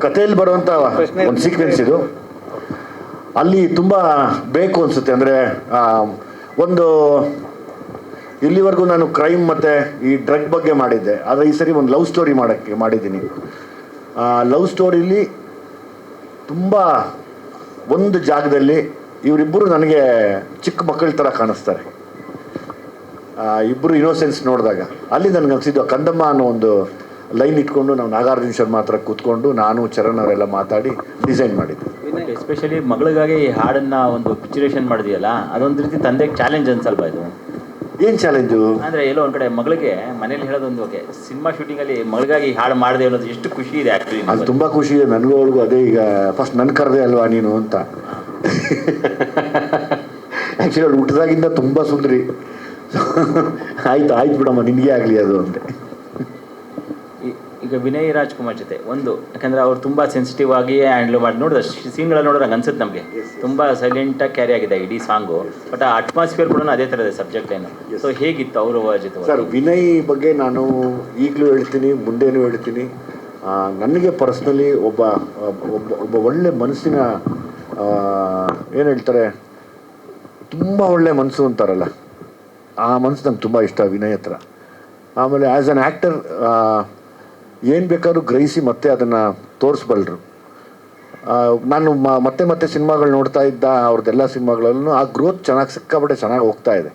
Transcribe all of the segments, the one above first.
ಕಥೆಯಲ್ಲಿ ಬರುವಂಥ ಒಂದು ಸೀಕ್ವೆನ್ಸ್ ಇದು. ಅಲ್ಲಿ ತುಂಬ ಬೇಕು ಅನಿಸುತ್ತೆ. ಅಂದರೆ ಒಂದು ಇಲ್ಲಿವರೆಗೂ ನಾನು ಕ್ರೈಮ್ ಮತ್ತು ಈ ಡ್ರಗ್ ಬಗ್ಗೆ ಮಾಡಿದ್ದೆ, ಆದರೆ ಈ ಸರಿ ಒಂದು ಲವ್ ಸ್ಟೋರಿ ಮಾಡಿದ್ದೀನಿ. ಲವ್ ಸ್ಟೋರಿಲಿ ತುಂಬ ಒಂದು ಜಾಗದಲ್ಲಿ ಇವರಿಬ್ಬರು ನನಗೆ ಚಿಕ್ಕ ಮಕ್ಕಳ ಥರ ಕಾಣಿಸ್ತಾರೆ. ಇಬ್ಬರು ಇನ್ನೋಸೆನ್ಸ್ ನೋಡಿದಾಗ ಅಲ್ಲಿ ನನಗೆ ಅನಿಸಿದ್ದು ಕಂದಮ್ಮ ಅನ್ನೋ ಒಂದು ಲೈನ್ ಇಟ್ಕೊಂಡು ನಾವು ನಾಗಾರ್ಜುನ ಶರ್ಮಾ ಹತ್ರ ಕೂತ್ಕೊಂಡು ನಾನು ಚರಣ್ ಅವರೆಲ್ಲ ಮಾತಾಡಿ ಡಿಸೈನ್ ಮಾಡಿದ್ವಿ. ಎಸ್ಪೆಷಲಿ ಮಗಳಿಗಾಗಿ ಈ ಹಾಡನ್ನು ಒಂದು ಪಿಕ್ಚರೇಷನ್ ಮಾಡಿದೆಯಲ್ಲ, ಅದೊಂದು ರೀತಿ ತಂದೆಗೆ ಚಾಲೆಂಜ್ ಅನ್ಸಲ್ವಾ ಇದು? ಏನು ಚಾಲೆಂಜು ಅಂದರೆ ಎಲ್ಲೋ ಒಂದು ಕಡೆ ಮಗಳಿಗೆ ಮನೇಲಿ ಹೇಳೋದೊಂದು ಓಕೆ, ಸಿನಿಮಾ ಶೂಟಿಂಗಲ್ಲಿ ಮಗಳಿಗಾಗಿ ಹಾಡು ಮಾಡಿದೆ ಅನ್ನೋದು ಎಷ್ಟು ಖುಷಿ ಇದೆ ಆ್ಯಕ್ಚುಲಿ. ಅದು ತುಂಬ ಖುಷಿ ಇದೆ ನನಗೂ ಅವಳಿಗೂ. ಅದೇ ಈಗ ಫಸ್ಟ್ ನನ್ನ ಕರೆದೆ ಅಲ್ವಾ ನೀನು ಅಂತ. ಆ್ಯಕ್ಚುಲಿ ಅವಳು ಹುಟ್ಟಿದಾಗಿಂದ ತುಂಬ ಸುಂದರಿ. ಆಯ್ತು ಬಿಡಮ್ಮ ನಿನಗೆ ಆಗಲಿ ಅದು ಅಂತೆ. ಈಗ ವಿನಯ್ ರಾಜ್ಕುಮಾರ್ ಜೊತೆ ಒಂದು, ಯಾಕಂದರೆ ಅವ್ರು ತುಂಬ ಸೆನ್ಸಿಟಿವ್ ಆಗಿ ಹ್ಯಾಂಡ್ಲ್ ಮಾಡಿ ನೋಡಿದ್ರೆ ಸೀನ್ಗಳು ನೋಡಿದ್ರೆ ಹಂಗೆ ಅನ್ಸುತ್ತೆ ನಮಗೆ ತುಂಬ ಸೈಲೆಂಟಾಗಿ ಕ್ಯಾರಿ ಆಗಿದೆ ಇಡೀ ಸಾಂಗು. ಬಟ್ ಆ ಅಟ್ಮಾಸ್ಫಿಯರ್ ಕೂಡ ಅದೇ ಥರ ಇದೆ ಸಬ್ಜೆಕ್ಟ್ ಏನು. ಸೊ ಹೇಗಿತ್ತು ಅವ್ರ ಜೊತೆ? ಸರ್, ವಿನಯ್ ಬಗ್ಗೆ ನಾನು ಈಗಲೂ ಹೇಳ್ತೀನಿ, ಮುಂದೇನೂ ಹೇಳ್ತೀನಿ. ನನಗೆ ಪರ್ಸ್ನಲಿ ಒಬ್ಬ ಒಳ್ಳೆ ಮನಸ್ಸಿನ ಏನು ಹೇಳ್ತಾರೆ, ತುಂಬ ಒಳ್ಳೆ ಮನಸ್ಸು ಅಂತಾರಲ್ಲ, ಆ ಮನಸ್ಸು ನಂಗೆ ತುಂಬ ಇಷ್ಟ ವಿನಯ್ ಹತ್ರ. ಆಮೇಲೆ ಆ್ಯಸ್ ಅನ್ ಆ್ಯಕ್ಟರ್ ಏನು ಬೇಕಾದ್ರೂ ಗ್ರಹಿಸಿ ಮತ್ತೆ ಅದನ್ನು ತೋರಿಸ್ಬಲ್ರು. ನಾನು ಮತ್ತೆ ಸಿನಿಮಾಗಳು ನೋಡ್ತಾ ಇದ್ದ ಅವ್ರದ್ದೆಲ್ಲ ಸಿನಿಮಾಗಳಲ್ಲೂ ಆ ಗ್ರೋತ್ ಸಿಕ್ಕಾಪಟ್ಟೆ ಚೆನ್ನಾಗಿ ಹೋಗ್ತಾ ಇದೆ.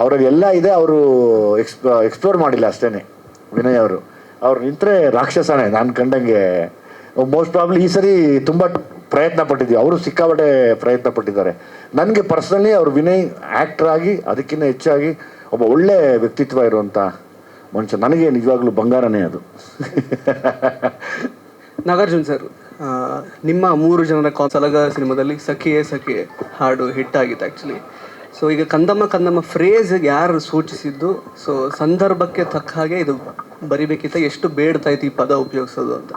ಅವರಲ್ಲಿ ಎಲ್ಲ ಇದೆ, ಅವರು ಎಕ್ಸ್ಪ್ಲೋರ್ ಮಾಡಿಲ್ಲ ಅಷ್ಟೇ ವಿನಯ್ ಅವರು. ಅವ್ರು ನಿಂತರೆ ರಾಕ್ಷಸನೇ ನಾನು ಕಂಡಂಗೆ. ಮೋಸ್ಟ್ ಪ್ರಾಬ್ಲಿ ಈ ಸರಿ ತುಂಬ ಪ್ರಯತ್ನ ಪಟ್ಟಿದ್ದೀವಿ, ಅವರು ಸಿಕ್ಕಾಪಟ್ಟೆ ಪ್ರಯತ್ನ ಪಟ್ಟಿದ್ದಾರೆ. ನನಗೆ ಪರ್ಸ್ನಲಿ ಅವರು ವಿನಯ್ ಆ್ಯಕ್ಟರ್ ಆಗಿ ಅದಕ್ಕಿಂತ ಹೆಚ್ಚಾಗಿ ಒಬ್ಬ ಒಳ್ಳೆ ವ್ಯಕ್ತಿತ್ವ ಇರುವಂಥ ಮನುಷ್ಯ. ನನಗೆ ನಿಜವಾಗ್ಲೂ ಬಂಗಾರನೇ ಅದು. ನಾಗಾರ್ಜುನ್ ಸರ್, ನಿಮ್ಮ 3 ಜನರ ಸಲಗ ಸಿನಿಮಾದಲ್ಲಿ ಸಖಿಯೇ ಹಾಡು ಹಿಟ್ ಆಗಿತ್ತು ಆ್ಯಕ್ಚುಲಿ. ಸೊ ಈಗ ಕಂದಮ್ಮ ಫ್ರೇಸ್ ಯಾರು ಸೂಚಿಸಿದ್ದು? ಸೊ ಸಂದರ್ಭಕ್ಕೆ ತಕ್ಕ ಹಾಗೆ ಇದು ಬರಿಬೇಕಿತ್ತ, ಎಷ್ಟು ಬೇಡ್ತಾ ಇತ್ತು ಈ ಪದ ಉಪಯೋಗಿಸೋದು ಅಂತ?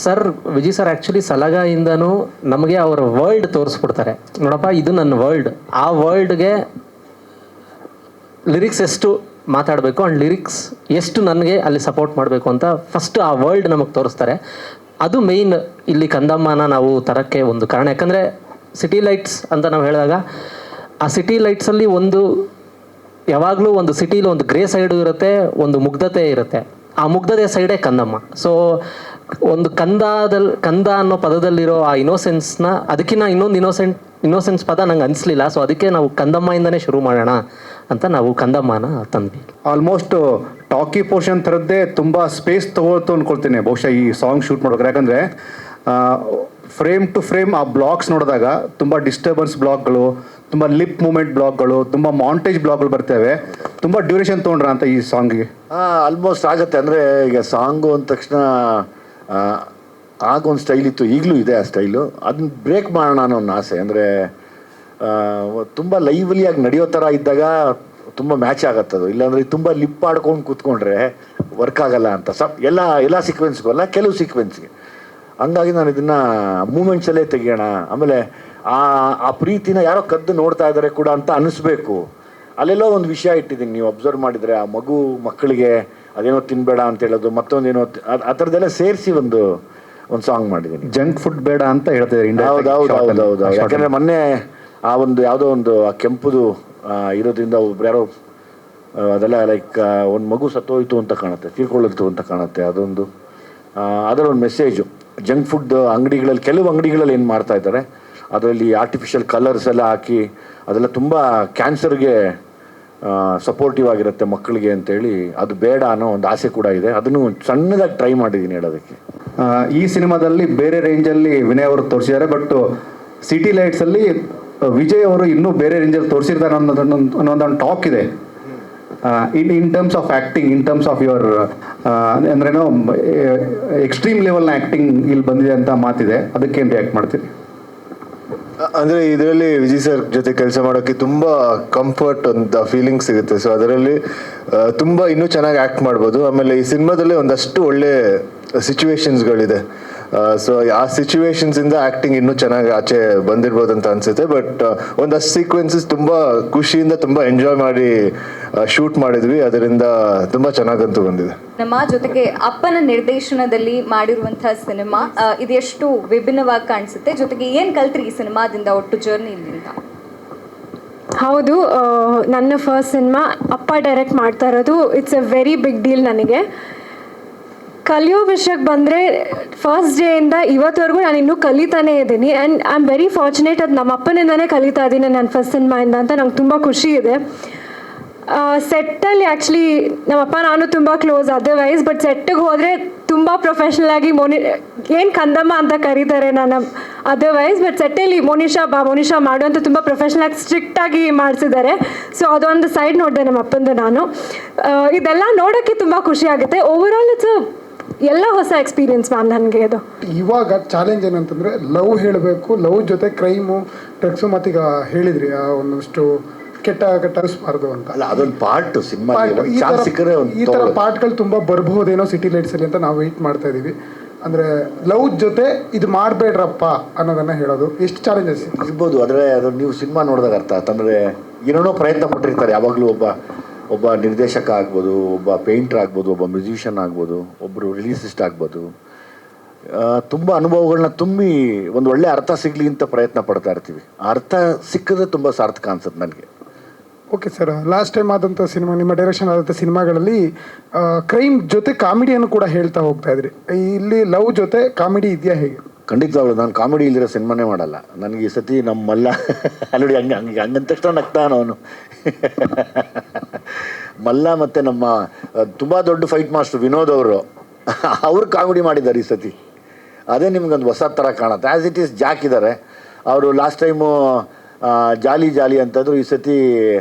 ಸರ್, ವಿಜಯ್ ಸರ್ ಆ್ಯಕ್ಚುಲಿ ಸಲಗಾಯಿಂದನೂ ನಮಗೆ ಅವರ ವರ್ಲ್ಡ್ ತೋರಿಸ್ಬಿಡ್ತಾರೆ. ನೋಡಪ್ಪ, ಇದು ನನ್ನ ವರ್ಲ್ಡ್, ಆ ವರ್ಲ್ಡ್ಗೆ ಲಿರಿಕ್ಸ್ ಎಷ್ಟು ಮಾತಾಡಬೇಕು ಆ್ಯಂಡ್ ಲಿರಿಕ್ಸ್ ಎಷ್ಟು ನನಗೆ ಅಲ್ಲಿ ಸಪೋರ್ಟ್ ಮಾಡಬೇಕು ಅಂತ ಫಸ್ಟ್ ಆ ವರ್ಲ್ಡ್ ನಮಗೆ ತೋರಿಸ್ತಾರೆ. ಅದು ಮೇಯ್ನ್ ಇಲ್ಲಿ ಕಂದಮ್ಮನ ನಾವು ತರೋಕ್ಕೆ ಒಂದು ಕಾರಣ. ಯಾಕಂದರೆ ಸಿಟಿ ಲೈಟ್ಸ್ ಅಂತ ನಾವು ಹೇಳಿದಾಗ ಆ ಸಿಟಿ ಲೈಟ್ಸಲ್ಲಿ ಒಂದು ಯಾವಾಗಲೂ ಒಂದು ಸಿಟಿಲಿ ಒಂದು ಗ್ರೇ ಸೈಡು ಇರುತ್ತೆ, ಒಂದು ಮುಗ್ಧತೆ ಇರುತ್ತೆ. ಆ ಮುಗ್ಧತೆ ಸೈಡೇ ಕಂದಮ್ಮ. ಸೊ ಒಂದು ಕಂದ ಅನ್ನೋ ಪದದಲ್ಲಿರೋ ಆ ಇನೋಸೆನ್ಸ್ನ, ಅದಕ್ಕಿಂತ ಇನ್ನೊಂದು ಇನ್ನೋಸೆನ್ಸ್ ಪದ ನಂಗೆ ಅನಿಸ್ಲಿಲ್ಲ. ಸೊ ಅದಕ್ಕೆ ನಾವು ಕಂದಮ್ಮಯಿಂದನೇ ಶುರು ಮಾಡೋಣ ಅಂತ ನಾವು ಕಂದಮ್ಮನ ತಂದ್ವಿ. ಆಲ್ಮೋಸ್ಟ್ ಟಾಕಿ ಪೋರ್ಷನ್ ಥರದ್ದೇ ತುಂಬ ಸ್ಪೇಸ್ ತಗೊಳ್ತು ಅಂದ್ಕೊಳ್ತೀನಿ ಬಹುಶಃ ಈ ಸಾಂಗ್ ಶೂಟ್ ಮಾಡ್ಬೇಕಾದ್ರೆ. ಯಾಕಂದರೆ ಫ್ರೇಮ್ ಟು ಫ್ರೇಮ್ ಆ ಬ್ಲಾಗ್ಸ್ ನೋಡಿದಾಗ ತುಂಬ ಡಿಸ್ಟರ್ಬೆನ್ಸ್ ಬ್ಲಾಗ್ಗಳು, ತುಂಬ ಲಿಪ್ ಮೂಮೆಂಟ್ ಬ್ಲಾಗ್ಗಳು, ತುಂಬ ಮಾಂಟೇಜ್ ಬ್ಲಾಗ್ಗಳು ಬರ್ತೇವೆ. ತುಂಬ ಡ್ಯೂರೇಷನ್ ತೊಗೊಂಡ್ರ ಅಂತ ಈ ಸಾಂಗಿಗೆ? ಆಲ್ಮೋಸ್ಟ್ ಆಗುತ್ತೆ. ಅಂದರೆ ಈಗ ಸಾಂಗು ಅಂದ ತಕ್ಷಣ ಆಗೊಂದು ಸ್ಟೈಲ್ ಇತ್ತು, ಈಗಲೂ ಇದೆ ಆ ಸ್ಟೈಲು. ಅದನ್ನ ಬ್ರೇಕ್ ಮಾಡೋಣ ಅನ್ನೋ ಒಂದು ಆಸೆ. ಅಂದರೆ ತುಂಬ ಲೈವ್ಲಿಯಾಗಿ ನಡೆಯೋ ಥರ ಇದ್ದಾಗ ತುಂಬ ಮ್ಯಾಚ್ ಆಗತ್ತದು. ಇಲ್ಲಾಂದರೆ ತುಂಬ ಲಿಪ್ ಆಡ್ಕೊಂಡು ಕೂತ್ಕೊಂಡ್ರೆ ವರ್ಕ್ ಆಗಲ್ಲ ಅಂತ. ಎಲ್ಲ ಸೀಕ್ವೆನ್ಸ್ಗೂ ಅಲ್ಲ, ಕೆಲವು ಸೀಕ್ವೆನ್ಸ್ಗೆ. ಹಂಗಾಗಿ ನಾನು ಇದನ್ನು ಮೂಮೆಂಟ್ಸಲ್ಲೇ ತೆಗಿಯೋಣ. ಆಮೇಲೆ ಆ ಪ್ರೀತಿನ ಯಾರೋ ಕದ್ದು ನೋಡ್ತಾ ಇದ್ದಾರೆ ಕೂಡ ಅಂತ ಅನ್ನಿಸ್ಬೇಕು. ಅಲ್ಲೆಲ್ಲೋ ಒಂದು ವಿಷಯ ಇಟ್ಟಿದ್ದೀನಿ, ನೀವು ಅಬ್ಸರ್ವ್ ಮಾಡಿದರೆ, ಆ ಮಕ್ಕಳಿಗೆ ಅದೇನೋ ತಿನ್ಬೇಡ ಅಂತ ಹೇಳೋದು, ಮತ್ತೊಂದೇನೋ ಆ ಥರದ್ದೆಲ್ಲ ಸೇರಿಸಿ ಒಂದು ಸಾಂಗ್ ಮಾಡಿದ್ದೀನಿ. ಜಂಕ್ ಫುಡ್ ಬೇಡ ಅಂತ ಹೇಳ್ತಿದ್ದಾರೆ. ಹೌದು. ಯಾಕಂದರೆ ಮೊನ್ನೆ ಆ ಒಂದು ಯಾವುದೋ ಒಂದು ಆ ಕೆಂಪುದು ಇರೋದ್ರಿಂದ ಒಬ್ರು ಯಾರೋ ಅದೆಲ್ಲ ಲೈಕ್ ಒಂದು ಮಗು ಸತ್ತೋಯ್ತು ಅಂತ ಕಾಣುತ್ತೆ, ತೀರ್ಕೊಳ್ಳಿತ್ತು ಅಂತ ಕಾಣುತ್ತೆ. ಅದರ ಒಂದು ಮೆಸೇಜು. ಜಂಕ್ ಫುಡ್ ಅಂಗಡಿಗಳಲ್ಲಿ, ಕೆಲವು ಅಂಗಡಿಗಳಲ್ಲಿ ಏನು ಮಾಡ್ತಾ ಇದ್ದಾರೆ, ಅದರಲ್ಲಿ ಆರ್ಟಿಫಿಷಿಯಲ್ ಕಲರ್ಸ್ ಎಲ್ಲ ಹಾಕಿ ಅದೆಲ್ಲ ತುಂಬ ಕ್ಯಾನ್ಸರ್ಗೆ ಸಪೋರ್ಟಿವ್ ಆಗಿರುತ್ತೆ ಮಕ್ಕಳಿಗೆ ಅಂತೇಳಿ, ಅದು ಬೇಡ ಅನ್ನೋ ಒಂದು ಆಸೆ ಕೂಡ ಇದೆ. ಅದನ್ನು ಸಣ್ಣದಾಗಿ ಟ್ರೈ ಮಾಡಿದ್ದೀನಿ ಹೇಳೋದಕ್ಕೆ. ಈ ಸಿನಿಮಾದಲ್ಲಿ ಬೇರೆ ರೇಂಜಲ್ಲಿ ವಿನಯ್ ಅವರು ತೋರಿಸಿದ್ದಾರೆ. ಬಟ್ ಸಿಟಿ ಲೈಟ್ಸಲ್ಲಿ ವಿಜಯ್ ಅವರು ಇನ್ನೂ ಬೇರೆ ರೇಂಜಲ್ಲಿ ತೋರಿಸಿರ್ತಾರೆ ಅನ್ನೋದೊಂದು ಟಾಕ್ ಇದೆ. In terms of acting, in terms of your ಅಂದ್ರೇನೋ ಎಕ್ಸ್ಟ್ರೀಮ್ ಲೆವೆಲ್ನ ಆ್ಯಕ್ಟಿಂಗ್ ಇಲ್ಲಿ ಬಂದಿದೆ ಅಂತ ಮಾತಿದೆ. ಅದಕ್ಕೇನು ರಿಯಾಕ್ಟ್ ಮಾಡ್ತೀರಿ? ಅಂದರೆ ಇದರಲ್ಲಿ ವಿಜಯ್ ಸರ್ ಜೊತೆ ಕೆಲಸ ಮಾಡೋಕ್ಕೆ ತುಂಬ ಕಂಫರ್ಟ್ ಅಂತ ಫೀಲಿಂಗ್ ಸಿಗುತ್ತೆ. ಸೊ ಅದರಲ್ಲಿ ತುಂಬ ಇನ್ನೂ ಚೆನ್ನಾಗಿ ಆ್ಯಕ್ಟ್ ಮಾಡ್ಬೋದು. ಆಮೇಲೆ ಈ ಸಿನಿಮಾದಲ್ಲಿ ಒಂದಷ್ಟು ಒಳ್ಳೆ ಸಿಚುವೇಶನ್ಸ್ಗಳಿದೆ. ಸೊ ಆ ಸಿಚುವೇಶನ್ಸಿಂದ ಆ್ಯಕ್ಟಿಂಗ್ ಇನ್ನೂ ಚೆನ್ನಾಗಿ ಆಚೆ ಬಂದಿರ್ಬೋದು ಅಂತ ಅನಿಸುತ್ತೆ. ಬಟ್ ಒಂದಷ್ಟು ಸೀಕ್ವೆನ್ಸಸ್ ತುಂಬ ಖುಷಿಯಿಂದ ತುಂಬ ಎಂಜಾಯ್ ಮಾಡಿ ಶೂಟ್ ಮಾಡಿದ್ವಿ. ಅದರಿಂದ ತುಂಬ ಚೆನ್ನಾಗಂತೂ ಬಂದಿದೆ. ನಮ್ಮ ಜೊತೆಗೆ ಅಪ್ಪನ ನಿರ್ದೇಶನದಲ್ಲಿ ಮಾಡಿರುವಂತಹ ಸಿನಿಮಾ ಇದೆಷ್ಟು ವಿಭಿನ್ನವಾಗಿ ಕಾಣಿಸುತ್ತೆ, ಜೊತೆಗೆ ಏನು ಕಲ್ತ್ರಿ ಈ ಸಿನಿಮಾದಿಂದ ಒಟ್ಟು ಜರ್ನಿಯಿಂದ? ಹೌದು, ನನ್ನ ಫಸ್ಟ್ ಸಿನಿಮಾ ಅಪ್ಪ ಡೈರೆಕ್ಟ್ ಮಾಡ್ತಾ ಇರೋದು. It's a very big deal ನನಗೆ. ಕಲಿಯೋ ವಿಷಯಕ್ಕೆ ಬಂದರೆ ಫಸ್ಟ್ ಡೇಯಿಂದ ಇವತ್ತವರೆಗೂ ನಾನು ಇನ್ನೂ ಕಲಿತಾನೇ ಇದ್ದೀನಿ. And I am very fortunate, ಅದು ನಮ್ಮ ಅಪ್ಪನಿಂದನೇ ಕಲಿತಾ ಇದ್ದೀನಿ ನನ್ನ ಫಸ್ಟ್ ಸಿನಿಮಾಯಿಂದ ಅಂತ ನಂಗೆ ತುಂಬ ಖುಷಿ ಇದೆ. ಸೆಟ್ಟಲ್ಲಿ ಆ್ಯಕ್ಚುಲಿ ನಮ್ಮಪ್ಪ ನಾನು ತುಂಬ ಕ್ಲೋಸ್ ಅದರ್ವೈಸ್, ಬಟ್ ಸೆಟ್ಟಿಗೆ ಹೋದರೆ ತುಂಬ ಪ್ರೊಫೆಷ್ನಲ್ ಆಗಿ ಏನು ಕಂದಮ್ಮ ಅಂತ ಕರೀತಾರೆ ನಾನು ಅದರ್ವೈಸ್, ಬಟ್ ಸೆಟ್ಟಲ್ಲಿ ಮೋನಿಷಾ ಮಾಡು ಅಂತ ತುಂಬ ಪ್ರೊಫೆಷ್ನಲ್ ಆಗಿ ಸ್ಟ್ರಿಕ್ಟಾಗಿ ಮಾಡಿಸಿದ್ದಾರೆ. ಸೊ ಅದೊಂದು ಸೈಡ್ ನೋಡಿದೆ ನಮ್ಮ ಅಪ್ಪಂದು ನಾನು. ಇದೆಲ್ಲ ನೋಡೋಕ್ಕೆ ತುಂಬ ಖುಷಿ ಆಗುತ್ತೆ. ಓವರಾಲ್ ಇಟ್ಸ್ ಎಲ್ಲ ಹೊಸ ಎಕ್ಸ್ಪೀರಿಯನ್ಸ್ ಮ್ಯಾಮ್ ನನಗೆ ಅದು. ಇವಾಗ ಚಾಲೆಂಜ್ ಏನಂತಂದರೆ ಲವ್ ಹೇಳಬೇಕು, ಲವ್ ಜೊತೆ ಕ್ರೈಮು, ಡ್ರಗ್ಸು, ಮತ್ತೀಗ ಹೇಳಿದ್ರಿ ಒಂದಷ್ಟು ಕೆಟ್ಟ ಕಟ್ಟಿಸ್ಬಾರ್ದು ಅಂತ. ಅಲ್ಲ, ಅದೊಂದು ಪಾರ್ಟ್ ಸಿನಿಮಾ. ಈ ಥರ ಪಾರ್ಟ್ಗಳು ತುಂಬ ಬರ್ಬಹುದೇನೋ ಸಿಟಿ ಲೈಟ್ಸಲ್ಲಿ ಅಂತ ನಾವು ವೆಯ್ಟ್ ಮಾಡ್ತಾ ಇದ್ದೀವಿ. ಅಂದರೆ ಲವ್ ಜೊತೆ ಇದು ಮಾಡಬೇಡ್ರಪ್ಪ ಅನ್ನೋದನ್ನು ಹೇಳೋದು ಎಷ್ಟು ಚಾಲೆಂಜಸ್ ಇರ್ಬೋದು. ಆದರೆ ಅದು ನೀವು ಸಿನಿಮಾ ನೋಡಿದಾಗ ಅರ್ಥ ಆಯ್ತಂದರೆ ಏನೇನೋ ಪ್ರಯತ್ನ ಪಟ್ಟಿರ್ತಾರೆ ಯಾವಾಗಲೂ. ಒಬ್ಬ ನಿರ್ದೇಶಕ ಆಗ್ಬೋದು, ಒಬ್ಬ ಪೇಂಟ್ರ್ ಆಗ್ಬೋದು, ಒಬ್ಬ ಮ್ಯೂಸಿಷಿಯನ್ ಆಗ್ಬೋದು, ಒಬ್ಬರು ರಿಲೀಸಿಸ್ಟ್ ಆಗ್ಬೋದು. ತುಂಬ ಅನುಭವಗಳನ್ನ ತುಂಬಿ ಒಂದು ಒಳ್ಳೆ ಅರ್ಥ ಸಿಗಲಿ ಅಂತ ಪ್ರಯತ್ನ ಪಡ್ತಾ ಇರ್ತೀವಿ. ಆ ಅರ್ಥ ಸಿಕ್ಕಿದ್ರೆ ತುಂಬ ಸಾರ್ಥಕ ಅನ್ಸುತ್ತೆ ನನಗೆ. ಓಕೆ ಸರ್, ಲಾಸ್ಟ್ ಟೈಮ್ ಆದಂಥ ಸಿನಿಮಾ, ನಿಮ್ಮ ಡೈರೆಕ್ಷನ್ ಆದಂಥ ಸಿನಿಮಾಗಳಲ್ಲಿ ಕ್ರೈಮ್ ಜೊತೆ ಕಾಮಿಡಿಯನ್ನು ಕೂಡ ಹೇಳ್ತಾ ಹೋಗ್ತಾ ಇದ್ರಿ. ಇಲ್ಲಿ ಲವ್ ಜೊತೆ ಕಾಮಿಡಿ ಇದೆಯಾ ಹೇಗೆ? ಖಂಡಿತವಾಗ್ಲು ನಾನು ಕಾಮಿಡಿ ಇಲ್ದಿರೋ ಸಿನಿಮಾನೇ ಮಾಡಲ್ಲ. ನನಗೆ ಈ ಸತಿ ನಮ್ಮಲ್ಲ ಅಲ್ಲಿ ಹಂಗಂದ ತಕ್ಷಣ ನಗ್ತಾನ ಅವನು. ಮಲ್ಲ ಮತ್ತು ನಮ್ಮ ತುಂಬ ದೊಡ್ಡ ಫೈಟ್ ಮಾಸ್ಟರ್ ವಿನೋದ್ ಅವರು ಕಾಮಿಡಿ ಮಾಡಿದ್ದಾರೆ ಈ ಸತಿ. ಅದೇ ನಿಮ್ಗೊಂದು ಹೊಸ ಥರ ಕಾಣುತ್ತೆ. ಆ್ಯಸ್ ಇಟ್ ಈಸ್ ಜಾಕ್ ಇದ್ದಾರೆ ಅವರು. ಲಾಸ್ಟ್ ಟೈಮು ಜಾಲಿ ಅಂತಂದ್ರು, ಈ ಸತಿ